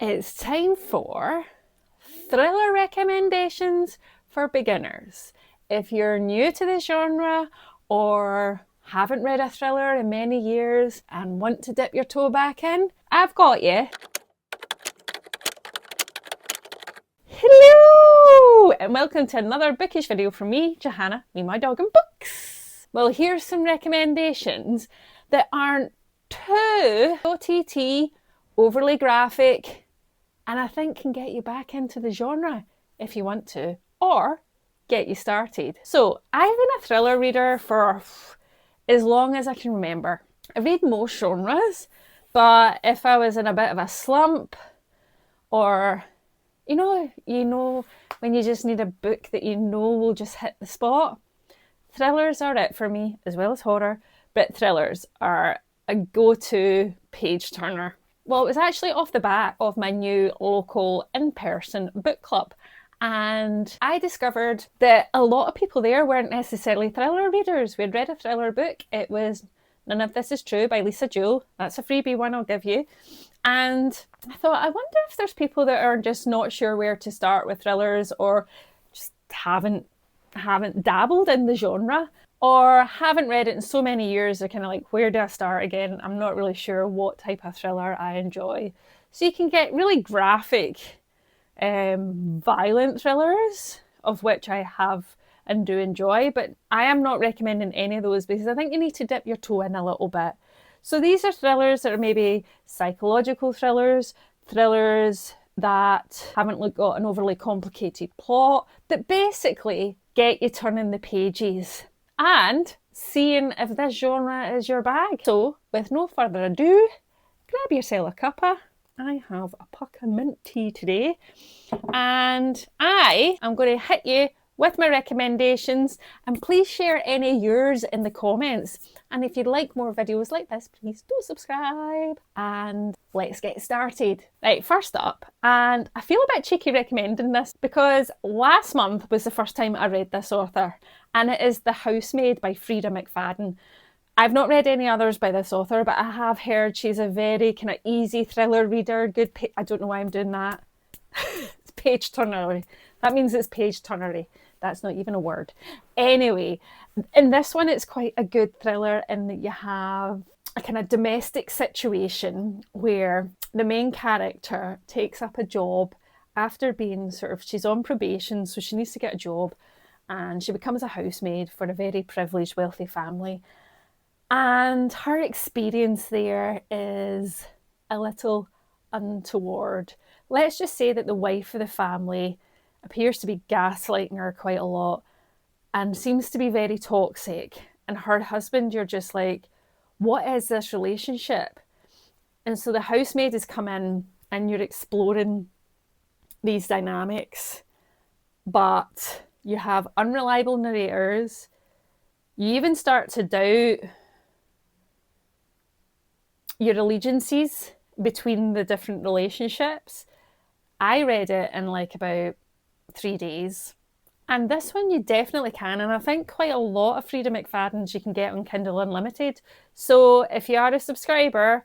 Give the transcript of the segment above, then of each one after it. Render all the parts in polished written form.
It's time for thriller recommendations for beginners. If you're new to the genre or haven't read a thriller in many years and want to dip your toe back in, I've got you. Hello! And welcome to another bookish video from me, Johanna, me, my dog and books. Well, here's some recommendations that aren't too OTT, overly graphic, and I think can get you back into the genre if you want to, or get you started. So I've been a thriller reader for as long as I can remember. I read most genres, but if I was in a bit of a slump, or you know when you just need a book that you know will just hit the spot, thrillers are it for me, as well as horror, but thrillers are a go-to page turner. Well, it was actually off the back of my new local in-person book club, and I discovered that a lot of people there weren't necessarily thriller readers. We'd read a thriller book. It was None of This Is True by Lisa Jewell. That's a freebie one I'll give you. And I thought, I wonder if there's people that are just not sure where to start with thrillers, or just haven't dabbled in the genre, or haven't read it in so many years. They're kind of like, where do I start again? I'm not really sure what type of thriller I enjoy. So you can get really graphic, violent thrillers, of which I have and do enjoy, but I am not recommending any of those because I think you need to dip your toe in a little bit. So these are thrillers that are maybe psychological thrillers, thrillers that haven't got an overly complicated plot, that basically get you turning the pages and seeing if this genre is your bag. So with no further ado, grab yourself a cuppa. I have a puck of mint tea today, and I am going to hit you with my recommendations, and please share any of yours in the comments. And if you'd like more videos like this, please do subscribe, and let's get started. Right, first up, and I feel a bit cheeky recommending this because last month was the first time I read this author, and it is The Housemaid by Frieda McFadden. I've not read any others by this author, but I have heard she's a very kind of easy thriller reader, good I don't know why I'm doing that. It's page turnery. That means it's page turnery. That's not even a word. Anyway, in this one, it's quite a good thriller in that you have a kind of domestic situation where the main character takes up a job after being she's on probation, so she needs to get a job, and she becomes a housemaid for a very privileged, wealthy family. And her experience there is a little untoward. Let's just say that the wife of the family appears to be gaslighting her quite a lot and seems to be very toxic. And her husband, you're just like, what is this relationship? And so the housemaid has come in and you're exploring these dynamics, but you have unreliable narrators. You even start to doubt your allegiances between the different relationships. I read it in like about 3 days, and this one you definitely can, and I think quite a lot of Frieda McFadden's you can get on Kindle Unlimited. So if you are a subscriber,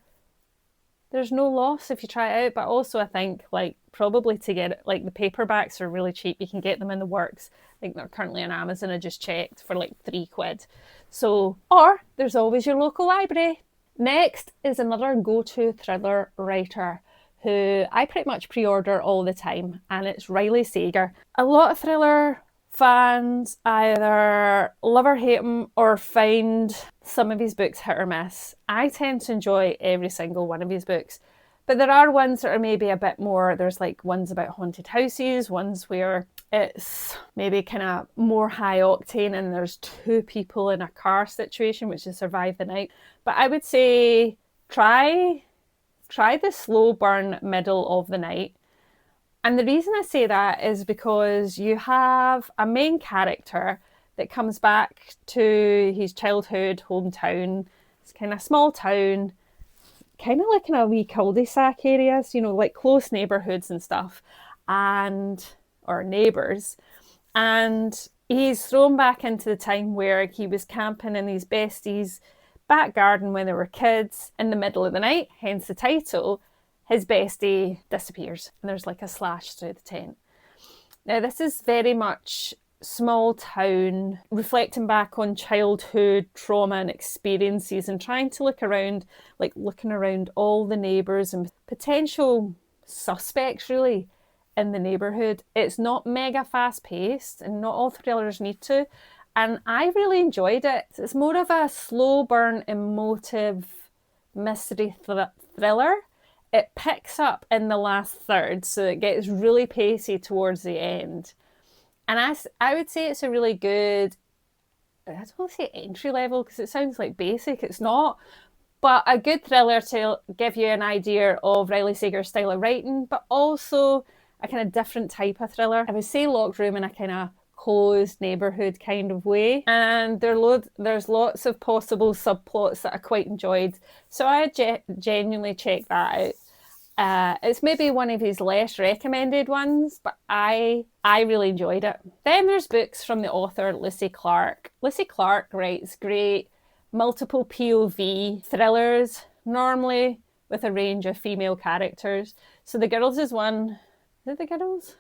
there's no loss if you try it out. But also I think like probably to get it, like the paperbacks are really cheap. You can get them in the works. I think they're currently on Amazon. I just checked for like £3. So, or there's always your local library. Next is another go-to thriller writer who I pretty much pre-order all the time, and it's Riley Sager. A lot of thriller fans either love or hate him or find some of his books hit or miss. I tend to enjoy every single one of his books, but there are ones that are maybe a bit more, there's like ones about haunted houses, ones where it's maybe kind of more high octane and there's two people in a car situation which is survive the night. But I would say try the slow burn middle of the night. And the reason I say that is because you have a main character that comes back to his childhood hometown. It's kind of small town, kind of like in a wee cul-de-sac areas, you know, like close neighbourhoods and stuff, or neighbours. And he's thrown back into the time where he was camping in his besties' back garden when they were kids in the middle of the night, hence the title. his bestie disappears and there's like a slash through the tent. Now this is very much small town, reflecting back on childhood trauma and experiences and trying to look around, like looking around all the neighbours and potential suspects really in the neighbourhood. It's not mega fast paced and not all thrillers need to, and I really enjoyed it. It's more of a slow burn emotive mystery thriller. It picks up in the last third, so it gets really pacey towards the end. And I would say it's a really good, I don't want to say entry level because it sounds like basic, it's not, but a good thriller to give you an idea of Riley Sager's style of writing, but also a kind of different type of thriller. I would say locked room in a kind of closed neighbourhood kind of way. And there's lots of possible subplots that I quite enjoyed. So I genuinely checked that out. It's maybe one of his less recommended ones, but I really enjoyed it. Then there's books from the author Lucy Clarke. Lucy Clarke writes great multiple POV thrillers, normally with a range of female characters. So The Girls is one. Is it The Girls?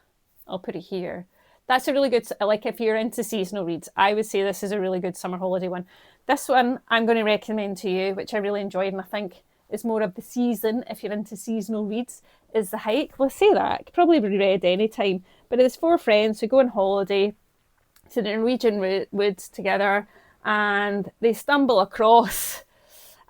I'll put it here. That's a really good, like if you're into seasonal reads, I would say this is a really good summer holiday one. This one I'm going to recommend to you, which I really enjoyed, and I think is more of the season, if you're into seasonal reads, is The Hike. Well, I say that, it could probably be read any time, but it's 4 friends who go on holiday to the Norwegian woods together, and they stumble across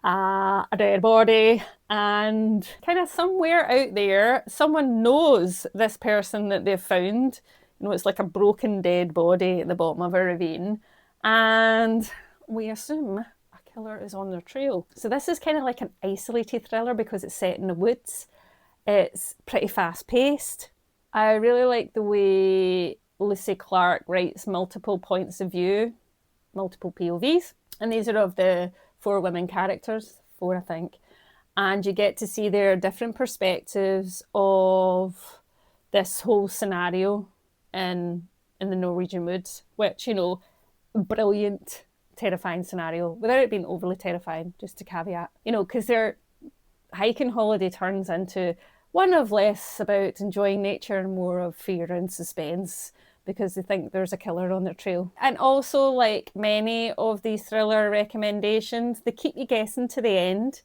a dead body, and kind of somewhere out there, someone knows this person that they've found. You know, it's like a broken dead body at the bottom of a ravine, and we assume a killer is on their trail. So this is kind of like an isolated thriller because it's set in the woods. It's pretty fast paced. I really like the way Lucy Clarke writes multiple points of view, multiple POVs, and these are of the 4 women characters, 4 I think, and you get to see their different perspectives of this whole scenario in the Norwegian woods, which, you know, brilliant, terrifying scenario, without it being overly terrifying, just to caveat, you know, because their hiking holiday turns into one of less about enjoying nature and more of fear and suspense because they think there's a killer on their trail. And also, like many of these thriller recommendations, they keep you guessing to the end,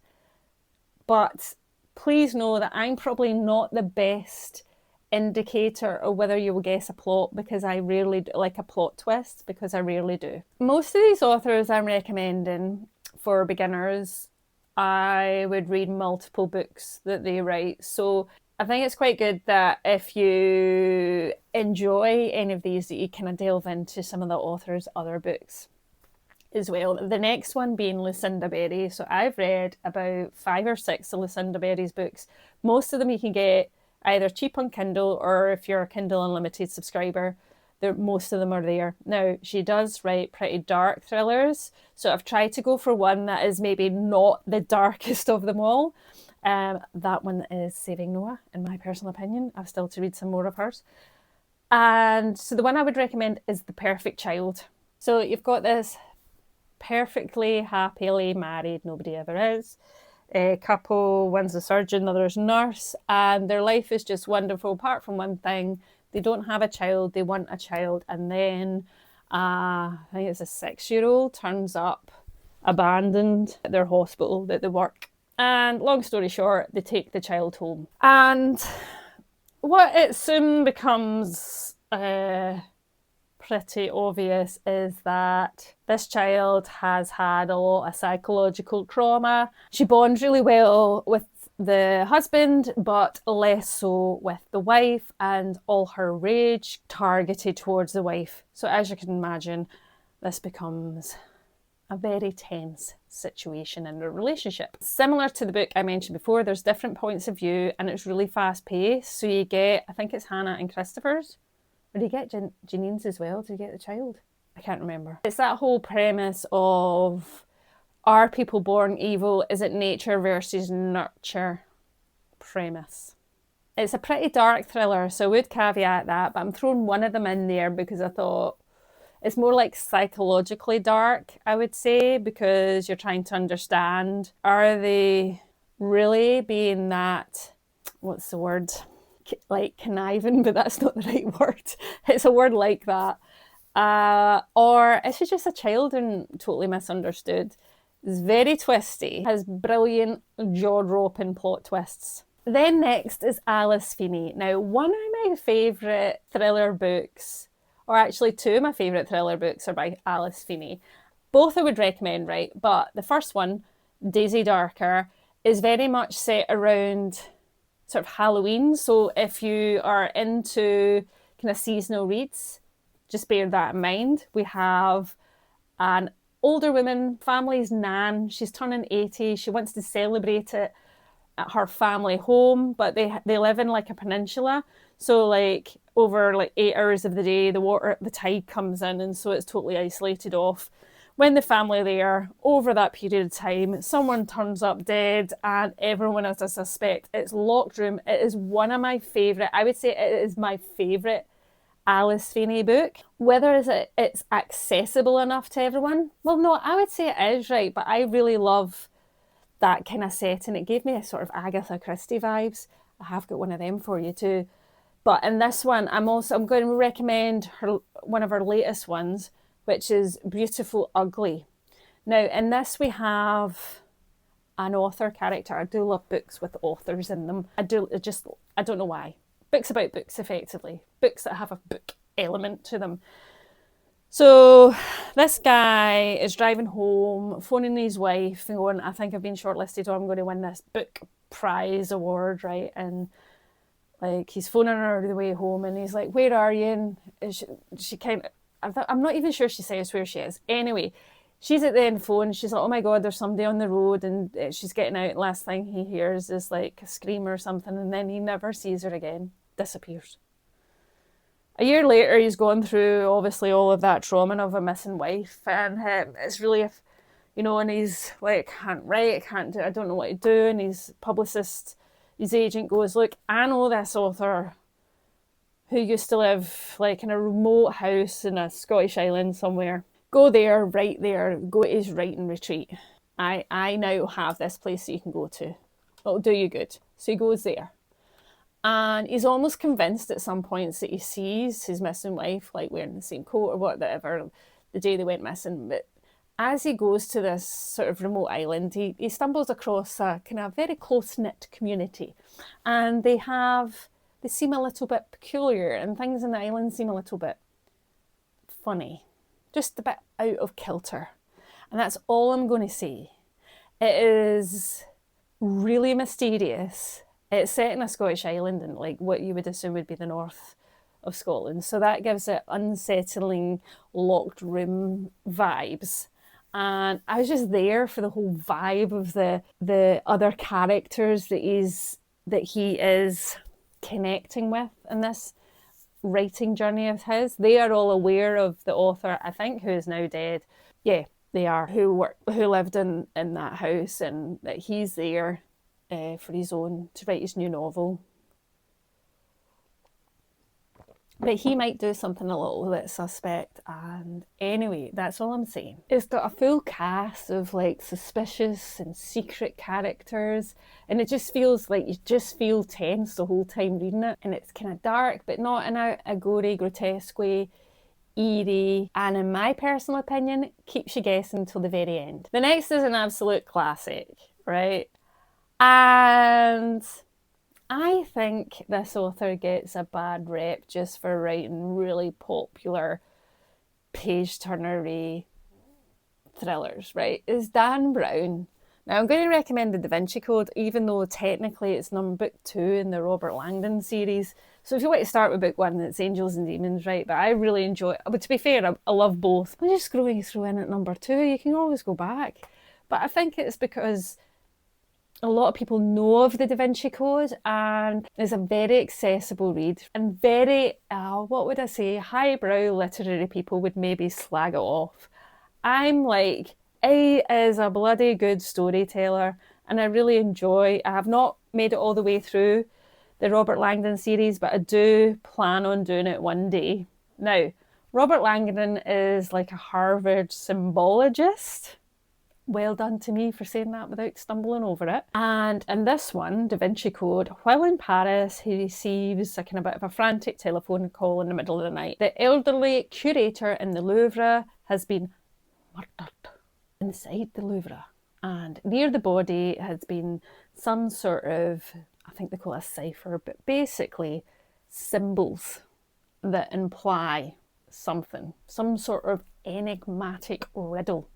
but please know that I'm probably not the best indicator of whether you will guess a plot, because I rarely do, like a plot twist, because I rarely do. Most of these authors I'm recommending for beginners, I would read multiple books that they write. So I think it's quite good that if you enjoy any of these, that you kind of delve into some of the author's other books as well. The next one being Lucinda Berry. So I've read about 5 or 6 of Lucinda Berry's books. Most of them you can get either cheap on Kindle, or if you're a Kindle Unlimited subscriber, most of them are there. Now, she does write pretty dark thrillers, so I've tried to go for one that is maybe not the darkest of them all. That one is Saving Noah, in my personal opinion. I've still to read some more of hers. And so the one I would recommend is The Perfect Child. So you've got this perfectly happily married, nobody ever is, a couple, one's a surgeon, the other's a nurse, and their life is just wonderful apart from one thing. They don't have a child, they want a child, and then I think it's a 6-year-old turns up abandoned at their hospital that they work. And long story short, they take the child home. And what it soon becomes pretty obvious is that this child has had a lot of psychological trauma. She bonds really well with the husband, but less so with the wife, and all her rage targeted towards the wife. So as you can imagine, this becomes a very tense situation in their relationship. Similar to the book I mentioned before, there's different points of view and it's really fast paced. So you get, I think it's Hannah and Christopher's. Or do you get Janine's as well? Do you get the child? I can't remember. It's that whole premise of, are people born evil? Is it nature versus nurture premise? It's a pretty dark thriller, so I would caveat that, but I'm throwing one of them in there because I thought it's more like psychologically dark, I would say, because you're trying to understand, are they really being that what's the word? Like conniving, but that's not the right word. It's a word like that. Or is she just a child and totally misunderstood? It's very twisty, has brilliant jaw-dropping plot twists. Then next is Alice Feeney. Now, one of my favourite thriller books, or actually two of my favourite thriller books, are by Alice Feeney. Both I would recommend, right? But the first one, Daisy Darker, is very much set around sort of Halloween. So if you are into kind of seasonal reads, just bear that in mind. We have an older woman, family's nan. She's turning 80. She wants to celebrate it at her family home, but they live in like a peninsula. So like over like 8 hours of the day, the tide comes in, and so it's totally isolated off. When the family there, over that period of time, someone turns up dead and everyone has a suspect. It's locked room. It is one of my favourite, I would say it is my favourite Alice Feeney book. Whether it's accessible enough to everyone, well, no, I would say it is, right? But I really love that kind of setting. It gave me a sort of Agatha Christie vibes. I have got one of them for you too. But in this one, I'm going to recommend one of her latest ones, which is Beautiful Ugly. Now, in this we have an author character. I do love books with authors in them. I don't know why. Books about books, effectively. Books that have a book element to them. So this guy is driving home, phoning his wife and going, I think I've been shortlisted or I'm going to win this book prize award, right? And like he's phoning her the way home and he's like, where are you? And she kind of, I'm not even sure she says where she is. Anyway, she's at the end phone. She's like, oh my God, there's somebody on the road. And she's getting out. Last thing he hears is like a scream or something. And then he never sees her again. Disappears. A year later, he's gone through obviously all of that trauma of a missing wife. And it's really, and he's like, can't write, can't do, I don't know what to do. And his publicist, his agent goes, look, I know this author who used to live like in a remote house in a Scottish island somewhere. Go there, write there, go to his writing retreat. I now have this place that you can go to. It'll do you good. So he goes there. And he's almost convinced at some points that he sees his missing wife, like wearing the same coat or whatever, the day they went missing. But as he goes to this sort of remote island, he stumbles across a kind of very close-knit community. And they seem a little bit peculiar, and things in the island seem a little bit funny. Just a bit out of kilter. And that's all I'm going to say. It is really mysterious. It's set in a Scottish island and like what you would assume would be the north of Scotland. So that gives it unsettling locked room vibes. And I was just there for the whole vibe of the other characters that he is connecting with in this writing journey of his. They are all aware of the author, I think, who is now dead. Yeah, they are, who lived in that house, and that he's there for to write his new novel. But he might do something a little bit suspect, and anyway, that's all I'm saying. It's got a full cast of like suspicious and secret characters, and it just feels like you just feel tense the whole time reading it, and it's kind of dark, but not in a gory, grotesque way, eerie, and in my personal opinion, keeps you guessing till the very end. The next is an absolute classic, right? And I think this author gets a bad rep just for writing really popular page-turnery thrillers, right? It's Dan Brown. Now, I'm going to recommend The Da Vinci Code, even though technically it's book 2 in the Robert Langdon series. So if you want to start with book 1, it's Angels and Demons, right? But I really enjoy it. But to be fair, I love both. I'm just scrolling through in at number 2. You can always go back. But I think it's because a lot of people know of the Da Vinci Code, and it's a very accessible read, and very, what would I say, highbrow literary people would maybe slag it off. I'm like, he is a bloody good storyteller, and I really I have not made it all the way through the Robert Langdon series, but I do plan on doing it one day. Now, Robert Langdon is like a Harvard symbologist. well done to me for saying that without stumbling over it. And in this one, Da Vinci Code, while in Paris, he receives a kind of bit of a frantic telephone call in the middle of the night. The elderly curator in the Louvre has been murdered inside the Louvre. And near the body has been some sort of, I think they call it a cipher, but basically symbols that imply something, some sort of enigmatic riddle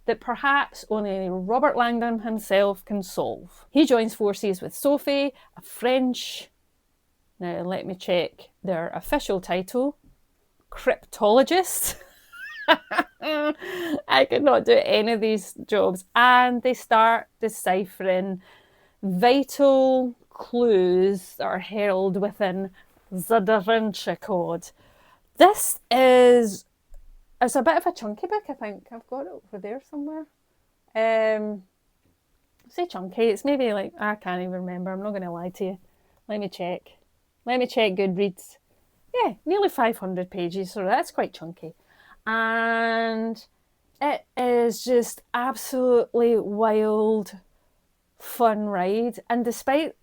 that perhaps only Robert Langdon himself can solve. He joins forces with Sophie, a French, now let me check their official title, cryptologist. I could not do any of these jobs. And they start deciphering vital clues that are held within the Da Vinci Code. This is, it's a bit of a chunky book, I think. I've got it over there somewhere. Say chunky, it's maybe like, I can't even remember, I'm not going to lie to you. Let me check Goodreads. Yeah, nearly 500 pages, so that's quite chunky. And it is just absolutely wild, fun ride. And despite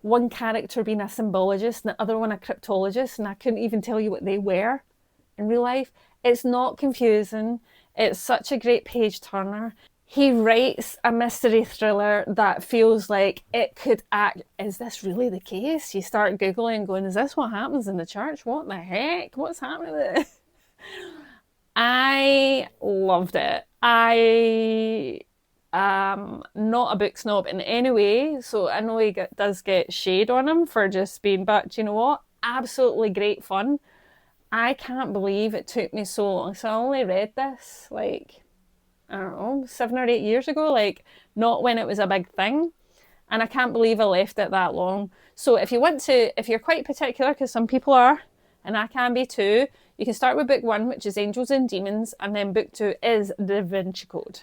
one character being a symbologist and the other one a cryptologist, and I couldn't even tell you what they were in real life, it's not confusing. It's such a great page turner. He writes a mystery thriller that feels like it could act, is this really the case? You start Googling and going, is this what happens in the church? What the heck? What's happening with it? I loved it. I am not a book snob in any way, so I know he does get shade on him for just being, but you know what? Absolutely great fun. I can't believe it took me so long. So I only read this like, I don't know, 7 or 8 years ago, like not when it was a big thing. And I can't believe I left it that long. So if you want to, if you're quite particular, because some people are, and I can be too, you can start with book 1, which is Angels and Demons, and then book 2 is Da Vinci Code.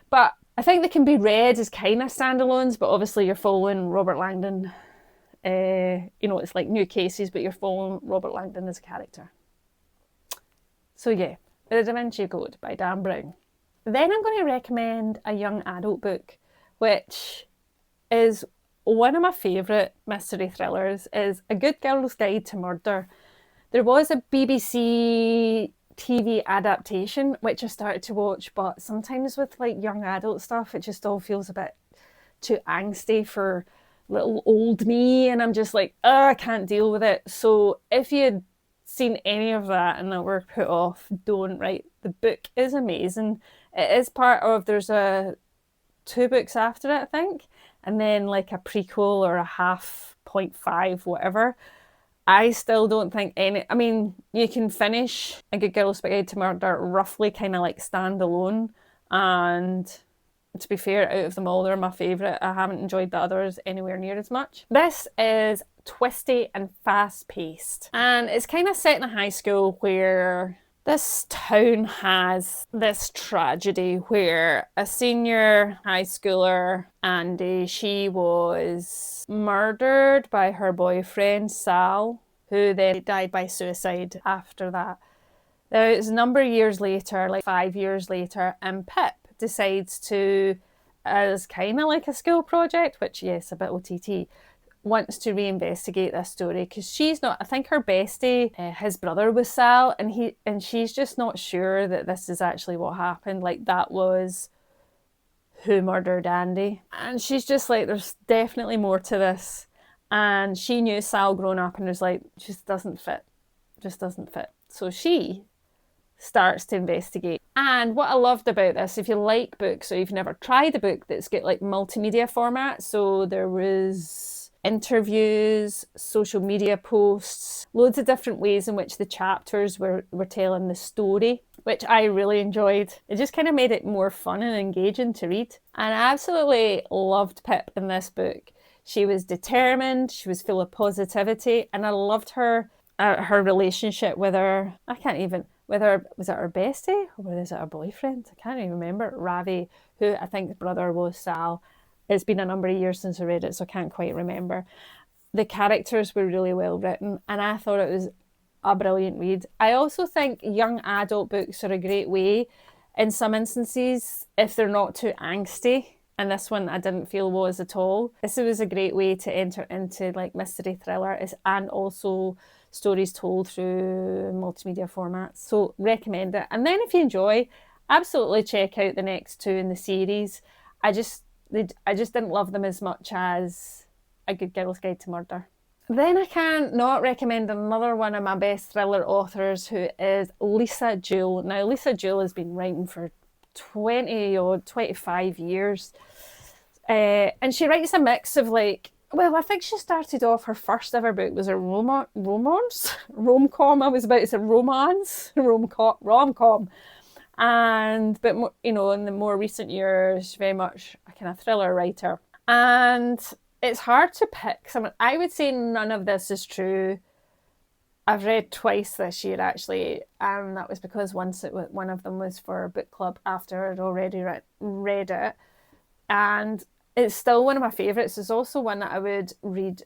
But I think they can be read as kind of standalones, but obviously you're following Robert Langdon. It's like new cases, but you're following Robert Langdon as a character. So yeah, The Da Vinci Code by Dan Brown. Then I'm going to recommend a young adult book, which is one of my favourite mystery thrillers, is A Good Girl's Guide to Murder. There was a BBC TV adaptation, which I started to watch, but sometimes with like young adult stuff, it just all feels a bit too angsty for little old me, and I'm just like, I can't deal with it. So if you'd seen any of that and that were put off, don't. Right, the book is amazing. It is part of, there's 2 books after it, I think, and then like a prequel or a 0.5, whatever. I still don't think I mean, you can finish A Good Girl's Guide to Murder roughly kind of like standalone, and to be fair, out of them all, they're my favourite. I haven't enjoyed the others anywhere near as much. This is twisty and fast-paced, and it's kind of set in a high school where this town has this tragedy where a senior high schooler, Andy, she was murdered by her boyfriend, Sal, who then died by suicide after that. Now, it's a number of years later, like 5 years later, and Pip decides to, as kind of like a school project, which, yes, a bit OTT, wants to reinvestigate this story because she's not, I think her bestie, his brother was Sal, and she's just not sure that this is actually what happened, like that was who murdered Andy. And she's just like, there's definitely more to this. And she knew Sal growing up and was like, just doesn't fit. So she starts to investigate. And what I loved about this, if you like books or you've never tried a book that's got like multimedia format, so there was interviews, social media posts, loads of different ways in which the chapters were telling the story, which I really enjoyed. It just kind of made it more fun and engaging to read. And I absolutely loved Pip in this book. She was determined, she was full of positivity, and I loved her relationship with her, I can't even, whether was it her bestie or was it her boyfriend? I can't even remember. Ravi, who I think the brother was Sal. It's been a number of years since I read it, so I can't quite remember. The characters were really well written, and I thought it was a brilliant read. I also think young adult books are a great way in some instances if they're not too angsty. And this one I didn't feel was at all. This was a great way to enter into like mystery thriller and also stories told through multimedia formats. So recommend it. And then if you enjoy, absolutely check out the next two in the series. I just didn't love them as much as A Good Girl's Guide to Murder. Then I can't not recommend another one of my best thriller authors, who is Lisa Jewell. Now, Lisa Jewell has been writing for 20 or 25 years. And she writes a mix of like, well, I think she started off, her first ever book was a romance? Rom-com, I was about to say romance? Rom-com. But you know, in the more recent years, very much a kind of thriller writer. And it's hard to pick someone. I would say none of this is true. I've read twice this year actually, and that was because one of them was for a book club after I'd already read it, and it's still one of my favourites. It's also one that I would read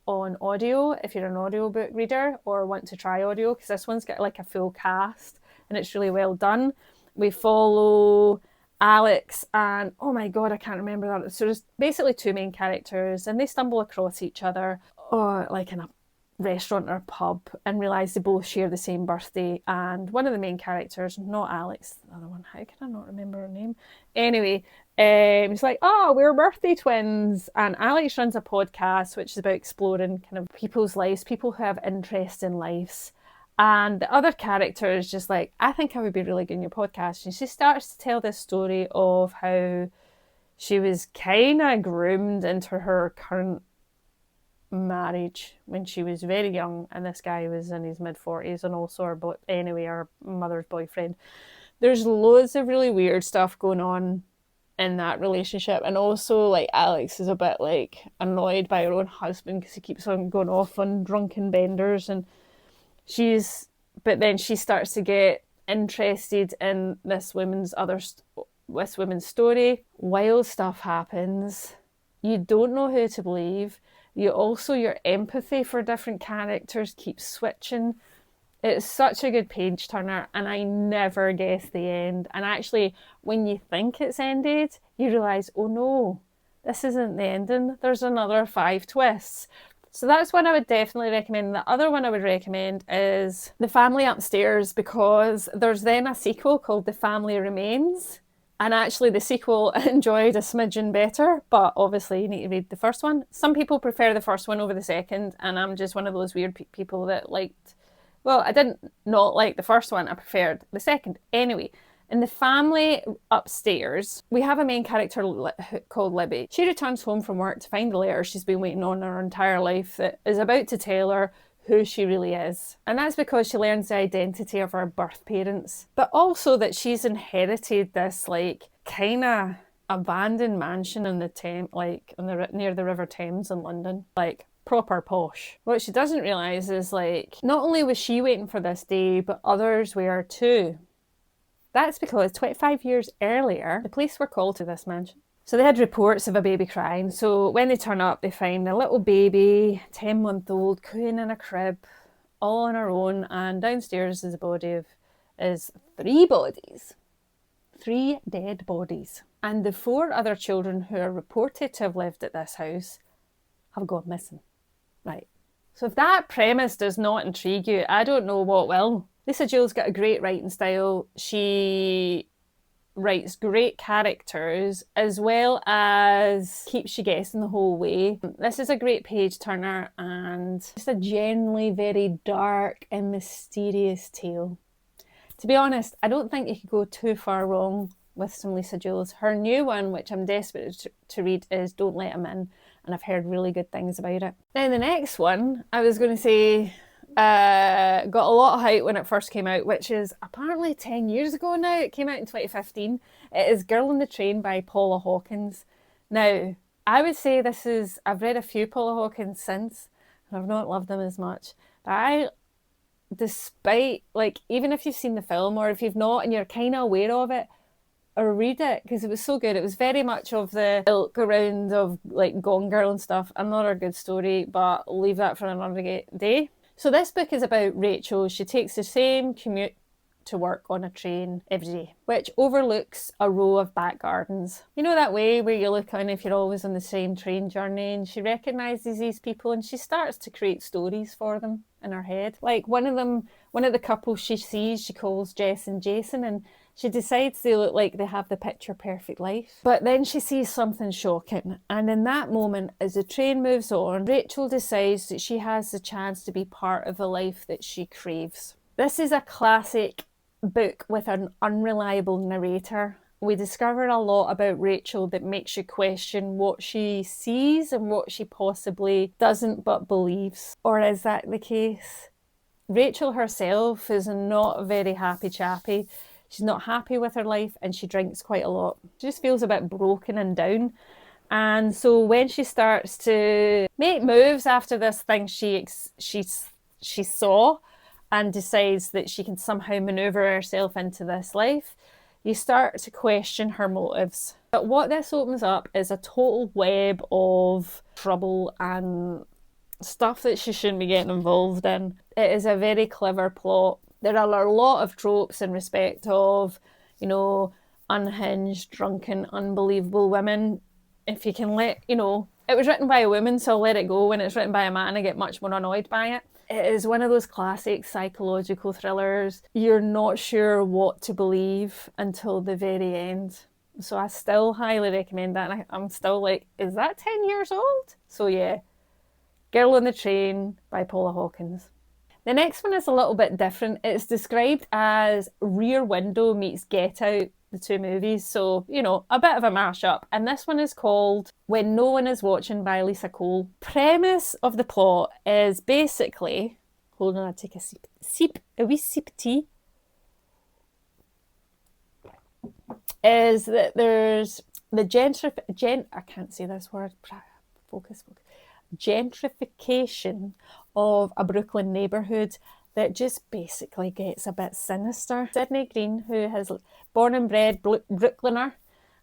on audio if you're an audiobook reader or want to try audio, because this one's got like a full cast and it's really well done. We follow Alex and, oh my god, I can't remember that. So there's basically two main characters and they stumble across each other, or like in a restaurant or pub, and realise they both share the same birthday. And one of the main characters, not Alex, the other one, how can I not remember her name? Anyway, he's like, oh, we're birthday twins. And Alex runs a podcast which is about exploring kind of people's lives, people who have interest in lives. And the other character is just like, I think I would be really good in your podcast. And she starts to tell this story of how she was kind of groomed into her current marriage when she was very young, and this guy was in his mid-40s, and also her mother's boyfriend. There's loads of really weird stuff going on in that relationship, and also like Alex is a bit like annoyed by her own husband because he keeps on going off on drunken benders, and but then she starts to get interested in this woman's story. Wild stuff happens. You don't know who to believe. Your empathy for different characters keeps switching. It's such a good page turner, and I never guess the end. And actually, when you think it's ended, you realise, oh no, this isn't the ending. There's another 5 twists. So that's one I would definitely recommend. The other one I would recommend is The Family Upstairs, because there's then a sequel called The Family Remains. And actually the sequel I enjoyed a smidgen better, but obviously you need to read the first one. Some people prefer the first one over the second, and I'm just one of those weird people that liked... Well, I didn't not like the first one, I preferred the second. Anyway, in The Family Upstairs, we have a main character called Libby. She returns home from work to find the letter she's been waiting on her entire life that is about to tell her who she really is. And that's because she learns the identity of her birth parents, but also that she's inherited this like kind of abandoned mansion in the near the River Thames in London, like proper posh. What she doesn't realise is like, not only was she waiting for this day, but others were too. That's because 25 years earlier, the police were called to this mansion. So they had reports of a baby crying. So when they turn up, they find a little baby, 10-month-old, cooing in a crib, all on her own. And downstairs is a body of 3 bodies. 3 dead bodies. And the 4 other children who are reported to have lived at this house have gone missing. Right. So if that premise does not intrigue you, I don't know what will. Lisa Jewell's got a great writing style. She writes great characters as well as keeps you guessing the whole way. This is a great page turner and just a generally very dark and mysterious tale. To be honest, I don't think you could go too far wrong with some Lisa Jewell's. Her new one, which I'm desperate to read, is Don't Let Him In, and I've heard really good things about it. Now the next one, I was going to say, got a lot of hype when it first came out, which is apparently 10 years ago now. It came out in 2015. It is Girl on the Train by Paula Hawkins. Now, I would say I've read a few Paula Hawkins since, and I've not loved them as much. But despite, like, even if you've seen the film, or if you've not and you're kind of aware of it, or read it, because it was so good. It was very much of the ilk around of, like, Gone Girl and stuff. Another good story, but leave that for another day. So this book is about Rachel. She takes the same commute to work on a train every day, which overlooks a row of back gardens. You know that way where you look on if you're always on the same train journey, and she recognises these people and she starts to create stories for them in her head. Like one of the couples she sees, she calls Jess and Jason, and she decides they look like they have the picture perfect life. But then she sees something shocking, and in that moment, as the train moves on, Rachel decides that she has the chance to be part of a life that she craves. This is a classic book with an unreliable narrator. We discover a lot about Rachel that makes you question what she sees and what she possibly doesn't but believes. Or is that the case? Rachel herself is not a very happy chappy. She's not happy with her life and she drinks quite a lot. She just feels a bit broken and down. And so when she starts to make moves after this thing she saw and decides that she can somehow maneuver herself into this life, you start to question her motives. But what this opens up is a total web of trouble and stuff that she shouldn't be getting involved in. It is a very clever plot. There are a lot of tropes in respect of, you know, unhinged, drunken, unbelievable women. If you can let, you know, it was written by a woman, so I'll let it go. When it's written by a man, I get much more annoyed by it. It is one of those classic psychological thrillers. You're not sure what to believe until the very end. So I still highly recommend that. And I'm still like, is that 10 years old? So yeah, Girl on the Train by Paula Hawkins. The next one is a little bit different. It's described as Rear Window meets Get Out, the two movies. So, you know, a bit of a mashup. And this one is called When No One Is Watching by Alyssa Cole. Premise of the plot is basically, hold on, I'll take a wee sip of tea. Is that there's the I can't say this word. Focus. Gentrification of a Brooklyn neighbourhood that just basically gets a bit sinister. Sydney Green, who has born and bred Brooklyner,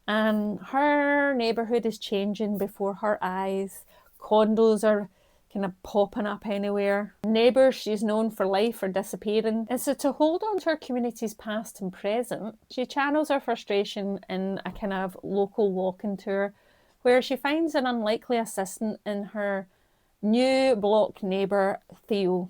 and her neighbourhood is changing before her eyes. Condos are kind of popping up anywhere. Neighbours she's known for life are disappearing. And so to hold on to her community's past and present, she channels her frustration in a kind of local walking tour where she finds an unlikely assistant in her new block neighbour, Theo.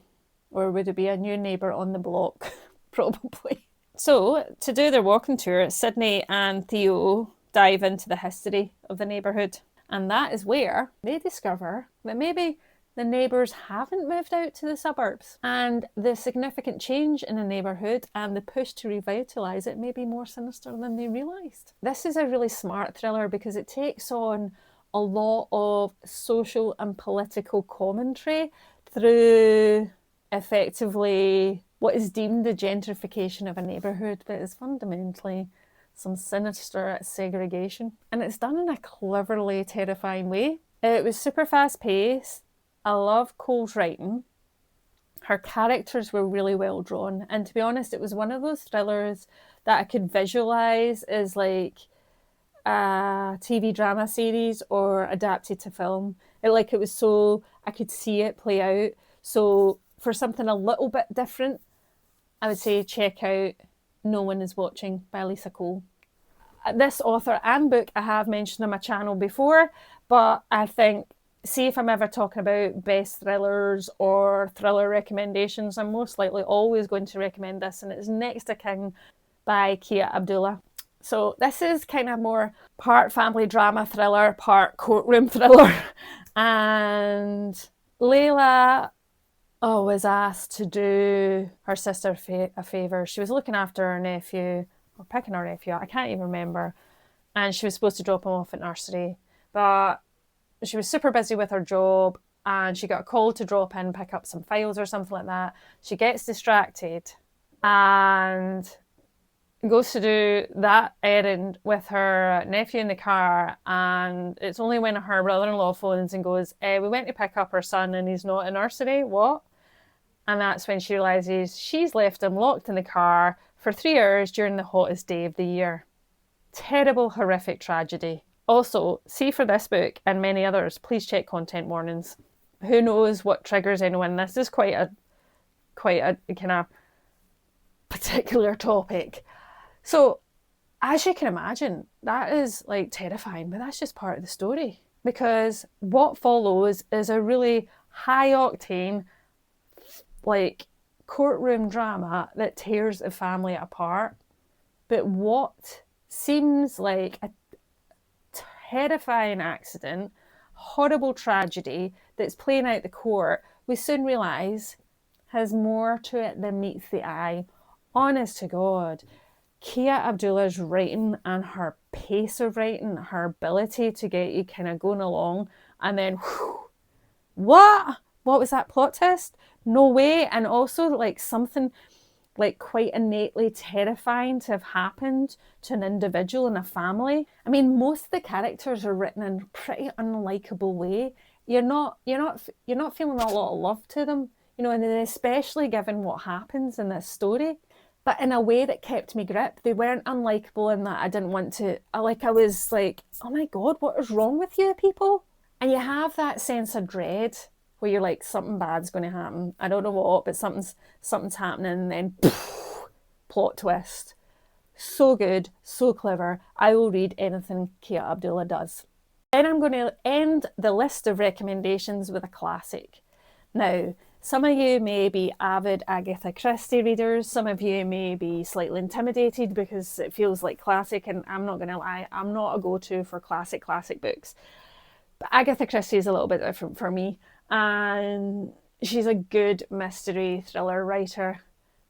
Or would it be a new neighbour on the block? Probably. So, to do their walking tour, Sydney and Theo dive into the history of the neighbourhood. And that is where they discover that maybe the neighbours haven't moved out to the suburbs. And the significant change in the neighbourhood and the push to revitalise it may be more sinister than they realised. This is a really smart thriller because it takes on a lot of social and political commentary through effectively what is deemed the gentrification of a neighbourhood, but is fundamentally some sinister segregation. And it's done in a cleverly terrifying way. It was super fast paced. I love Cole's writing. Her characters were really well drawn. And to be honest, it was one of those thrillers that I could visualise as like a TV drama series or adapted to film. It was so, I could see it play out. So for something a little bit different, I would say check out No One Is Watching by Alyssa Cole. This author and book I have mentioned on my channel before, but I think, see if I'm ever talking about best thrillers or thriller recommendations, I'm most likely always going to recommend this, and it's Next to King by Kia Abdullah. So this is kind of more part family drama thriller, part courtroom thriller. And Layla was asked to do her sister a favour. She was looking after her nephew, or picking her nephew up, I can't even remember. And she was supposed to drop him off at nursery. But she was super busy with her job and she got a call to drop in, pick up some files or something like that. She gets distracted and goes to do that errand with her nephew in the car, and it's only when her brother-in-law phones and goes, we went to pick up her son and he's not in nursery, what? And that's when she realises she's left him locked in the car for 3 hours during the hottest day of the year. Terrible, horrific tragedy. Also, see for this book and many others, please check content warnings. Who knows what triggers anyone? This is quite a kind of particular topic. So, as you can imagine, that is like terrifying, but that's just part of the story. Because what follows is a really high octane, like, courtroom drama that tears the family apart. But what seems like a terrifying accident, horrible tragedy that's playing out the court, we soon realise has more to it than meets the eye. Honest to God, Kia Abdullah's writing and her pace of writing, her ability to get you kind of going along, and then, whew, what? What was that plot twist? No way. And also, like, something like quite innately terrifying to have happened to an individual in a family. I mean, most of the characters are written in a pretty unlikable way. You're not feeling a lot of love to them, you know, and especially given what happens in this story. But in a way that kept me gripped. They weren't unlikable in that I didn't want to, I was like, oh my God, what is wrong with you people? And you have that sense of dread where you're like, something bad's going to happen. I don't know what, but something's happening, and then poof, plot twist. So good, so clever. I will read anything Kia Abdullah does. Then I'm going to end the list of recommendations with a classic. Now, some of you may be avid Agatha Christie readers. Some of you may be slightly intimidated because it feels like classic, and I'm not going to lie, I'm not a go-to for classic books. But Agatha Christie is a little bit different for me. And she's a good mystery thriller writer.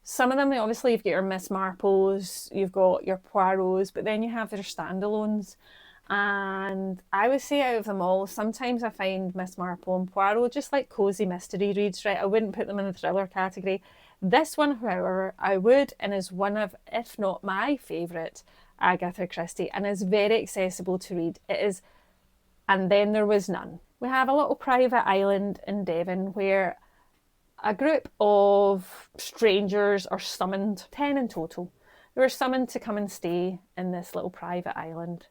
Some of them, obviously, you've got your Miss Marples, you've got your Poirots, but then you have their standalones. And I would say out of them all, sometimes I find Miss Marple and Poirot just like cosy mystery reads, right? I wouldn't put them in the thriller category. This one, however, I would, and is one of, if not my favourite, Agatha Christie, and is very accessible to read. It is And Then There Was None. We have a little private island in Devon where a group of strangers are summoned, 10 in total. They were summoned to come and stay in this little private island.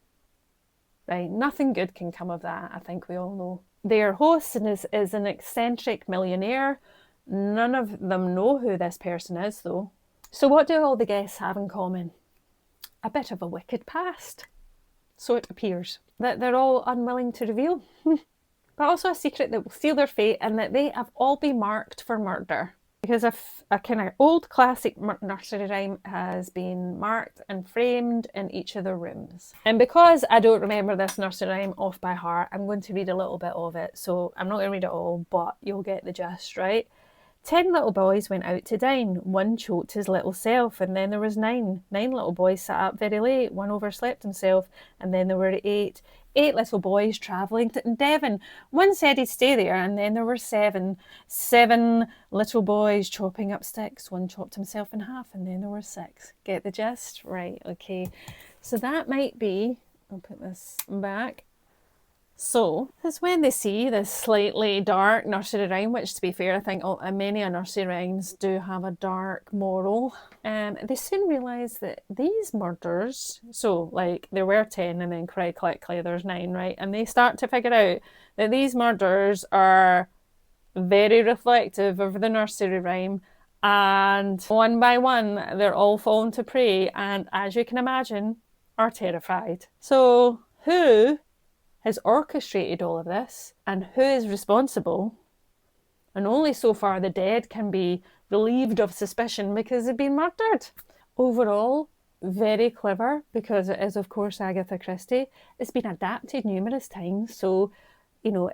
Right, nothing good can come of that, I think we all know. Their host is an eccentric millionaire. None of them know who this person is, though. So what do all the guests have in common? A bit of a wicked past. So it appears that they're all unwilling to reveal. But also a secret that will seal their fate, and that they have all been marked for murder. Because a kind of old classic nursery rhyme has been marked and framed in each of the rooms. And because I don't remember this nursery rhyme off by heart, I'm going to read a little bit of it. So I'm not going to read it all, but you'll get the gist, right? 10 little boys went out to dine. One choked his little self, and then there was 9. 9 little boys sat up very late. One overslept himself, and then there were 8. 8 little boys travelling to Devon. One said he'd stay there, and then there were 7. 7 little boys chopping up sticks. One chopped himself in half, and then there were 6. Get the gist? Right, okay. So that might be, I'll put this back. So that's when they see this slightly dark nursery rhyme, which, to be fair, I think many nursery rhymes do have a dark moral. They soon realise that these murders, so like there were 10 and then cry click clay, there's 9, right? And they start to figure out that these murders are very reflective of the nursery rhyme, and one by one they're all falling to prey, and as you can imagine, are terrified. So who has orchestrated all of this, and who is responsible? And only so far the dead can be relieved of suspicion because they've been murdered. Overall, very clever, because it is, of course, Agatha Christie. It's been adapted numerous times, so you know,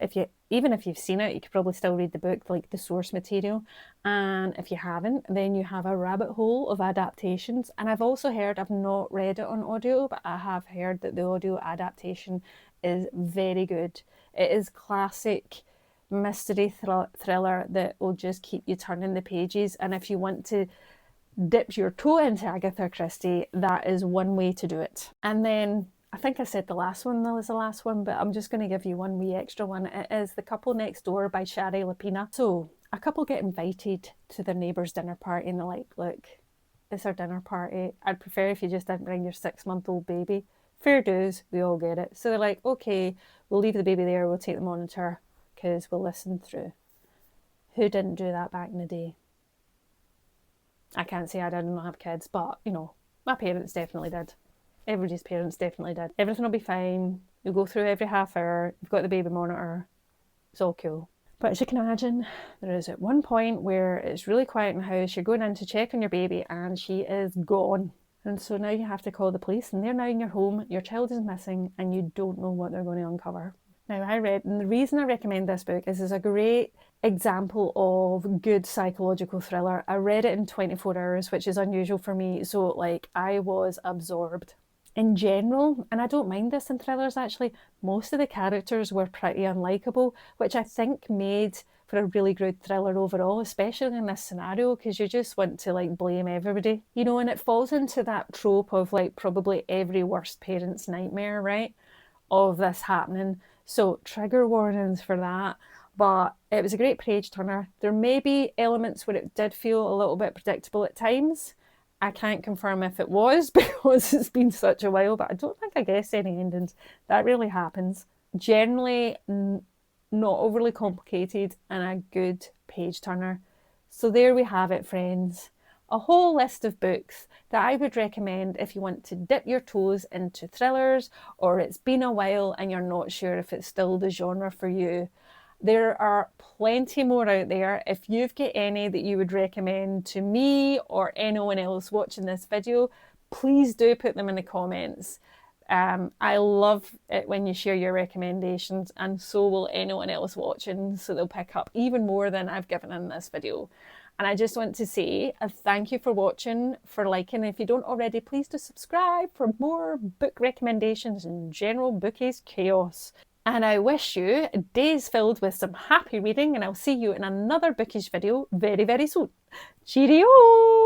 even if you've seen it, you could probably still read the book, like the source material. And if you haven't, then you have a rabbit hole of adaptations. And I've also heard, I've not read it on audio, but I have heard that the audio adaptation is very good. It is classic mystery thriller that will just keep you turning the pages. And if you want to dip your toe into Agatha Christie, that is one way to do it. And then I think I said the last one was the last one, but I'm just going to give you one wee extra one. It is The Couple Next Door by Shari Lapena. So a couple get invited to their neighbour's dinner party, and they're like, look, it's our dinner party. I'd prefer if you just didn't bring your 6-month-old baby. Fair dues, we all get it. So they're like, okay, we'll leave the baby there, we'll take the monitor, because we'll listen through. Who didn't do that back in the day? I can't say I didn't have kids, but, you know, my parents definitely did. Everybody's parents definitely did. Everything will be fine. You'll go through every half hour. You've got the baby monitor. It's all cool. But as you can imagine, there is at one point where it's really quiet in the house. You're going in to check on your baby and she is gone. And so now you have to call the police and they're now in your home. Your child is missing and you don't know what they're going to uncover. Now, I read, and the reason I recommend this book is it's a great example of good psychological thriller. I read it in 24 hours, which is unusual for me. So, like, I was absorbed. In general, and I don't mind this in thrillers actually, most of the characters were pretty unlikable, which I think made for a really good thriller overall, especially in this scenario, because you just want to like blame everybody, you know, and it falls into that trope of like probably every worst parent's nightmare, right? Of this happening. So trigger warnings for that. But it was a great page turner. There may be elements where it did feel a little bit predictable at times. I can't confirm if it was because it's been such a while, but I don't think I guessed any endings. That really happens. Generally, not overly complicated and a good page turner. So there we have it, friends. A whole list of books that I would recommend if you want to dip your toes into thrillers or it's been a while and you're not sure if it's still the genre for you. There are plenty more out there. If you've got any that you would recommend to me or anyone else watching this video, please do put them in the comments. I love it when you share your recommendations, and so will anyone else watching, so they'll pick up even more than I've given in this video. And I just want to say a thank you for watching, for liking. If you don't already, please do subscribe for more book recommendations and general bookies chaos. And I wish you days filled with some happy reading, and I'll see you in another bookish video very, very soon. Cheerio!